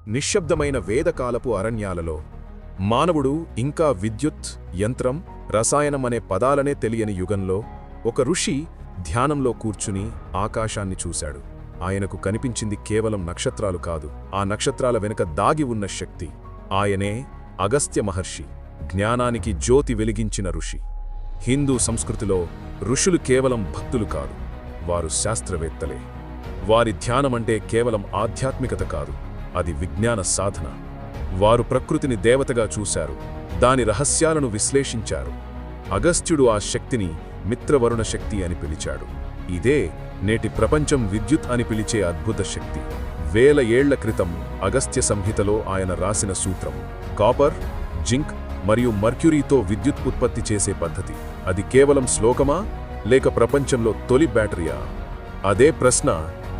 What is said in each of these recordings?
నిశ్శబ్దమైన వేదకాలపు అరణ్యాలలో మానవుడు ఇంకా విద్యుత్, యంత్రం, రసాయనం అనే పదాలనే తెలియని యుగంలో ఒక ఋషి ధ్యానంలో కూర్చుని ఆకాశాన్ని చూశాడు. ఆయనకు కనిపించింది కేవలం నక్షత్రాలు కాదు, ఆ నక్షత్రాల వెనుక దాగి ఉన్న శక్తి. ఆయనే అగస్త్య మహర్షి, జ్ఞానానికి జ్యోతి వెలిగించిన ఋషి. హిందూ సంస్కృతిలో ఋషులు కేవలం భక్తులు కాదు, వారు శాస్త్రవేత్తలే. వారి ధ్యానమంటే కేవలం ఆధ్యాత్మికత కాదు, అది విజ్ఞాన సాధన. వారు ప్రకృతిని దేవతగా చూశారు, దాని రహస్యాలను విశ్లేషించారు. అగస్త్యుడు ఆ శక్తిని మిత్రవరుణ శక్తి అని పిలిచాడు. ఇదే నేటి ప్రపంచం విద్యుత్ అని పిలిచే అద్భుత శక్తి. వేల ఏళ్ల క్రితం అగస్త్య సంహితలో ఆయన రాసిన సూత్రం కాపర్, జింక్ మరియు మర్క్యూరీతో విద్యుత్ ఉత్పత్తి చేసే పద్ధతి. అది కేవలం శ్లోకమా లేక ప్రపంచంలో తొలి బ్యాటరీయా? అదే ప్రశ్న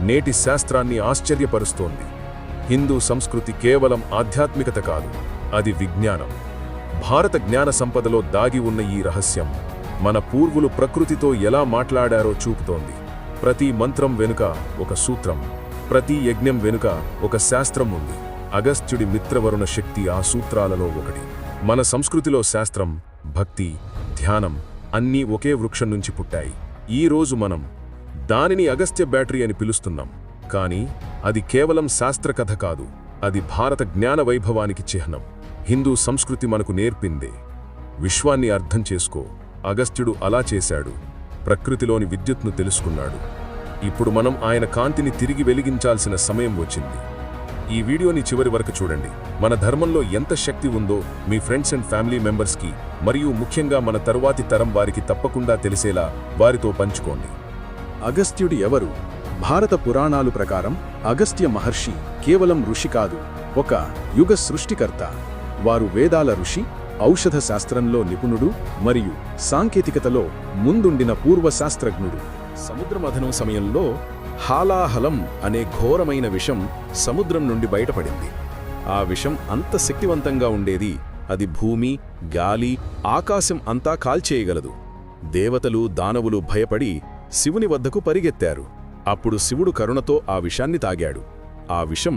నేటి శాస్త్రాన్ని ఆశ్చర్యపరుస్తోంది. హిందూ సంస్కృతి కేవలం ఆధ్యాత్మికత కాదు, అది విజ్ఞానం. భారత జ్ఞాన సంపదలో దాగి ఉన్న ఈ రహస్యం మన పూర్వులు ప్రకృతితో ఎలా మాట్లాడారో చూపుతోంది. ప్రతి మంత్రం వెనుక ఒక సూత్రం, ప్రతి యజ్ఞం వెనుక ఒక శాస్త్రం ఉంది. అగస్త్యుడి మిత్రవరుణ శక్తి ఆ సూత్రాలలో ఒకటి. మన సంస్కృతిలో శాస్త్రం, భక్తి, ధ్యానం అన్నీ ఒకే వృక్షం నుంచి పుట్టాయి. ఈ రోజు మనం దానిని అగస్త్య బ్యాటరీ అని పిలుస్తున్నాం. కానీ అది కేవలం శాస్త్రకథ కాదు, అది భారత జ్ఞాన వైభవానికి చిహ్నం. హిందూ సంస్కృతి మనకు నేర్పిందే, విశ్వాన్ని అర్థం చేసుకో. అగస్త్యుడు అలా చేశాడు, ప్రకృతిలోని విద్యుత్ను తెలుసుకున్నాడు. ఇప్పుడు మనం ఆయన కాంతిని తిరిగి వెలిగించాల్సిన సమయం వచ్చింది. ఈ వీడియోని చివరి వరకు చూడండి. మన ధర్మంలో ఎంత శక్తి ఉందో మీ ఫ్రెండ్స్ అండ్ ఫ్యామిలీ మెంబర్స్కి, మరియు ముఖ్యంగా మన తరువాతి తరం వారికి తప్పకుండా తెలిసేలా వారితో పంచుకోండి. అగస్త్యుడు ఎవరు? భారత పురాణాలు ప్రకారం అగస్త్య మహర్షి కేవలం ఋషి కాదు, ఒక యుగ సృష్టికర్త. వారు వేదాల ఋషి, ఔషధ శాస్త్రంలో నిపుణుడు మరియు సాంకేతికతలో ముందుండిన పూర్వశాస్త్రజ్ఞుడు. సముద్రమథనం సమయంలో హాలాహలం అనే ఘోరమైన విషం సముద్రం నుండి బయటపడింది. ఆ విషం అంత శక్తివంతంగా ఉండేది, అది భూమి, గాలి, ఆకాశం అంతా కాల్చేయగలదు. దేవతలు, దానవులు భయపడి శివుని వద్దకు పరిగెత్తారు. అప్పుడు శివుడు కరుణతో ఆ విషాన్ని తాగాడు. ఆ విషం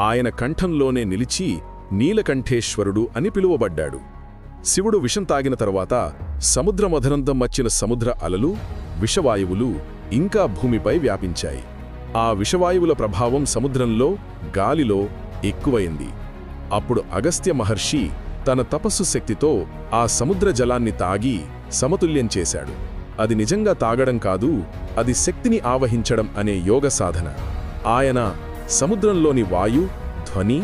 ఆయన కంఠంలోనే నిలిచి నీలకంఠేశ్వరుడు అని పిలువబడ్డాడు. శివుడు విషం తాగిన తరువాత సముద్రమథనంతం వచ్చిన సముద్ర అలలు, విషవాయువులు ఇంకా భూమిపై వ్యాపించాయి. ఆ విషవాయువుల ప్రభావం సముద్రంలో, గాలిలో ఎక్కువైంది. అప్పుడు అగస్త్య మహర్షి తన తపస్సు శక్తితో ఆ సముద్ర జలాన్ని తాగి సమతుల్యం చేశాడు. అది నిజంగా తాగడం కాదు, అది శక్తిని ఆవహించడం అనే యోగ సాధన. ఆయన సముద్రంలోని వాయు, ధ్వని,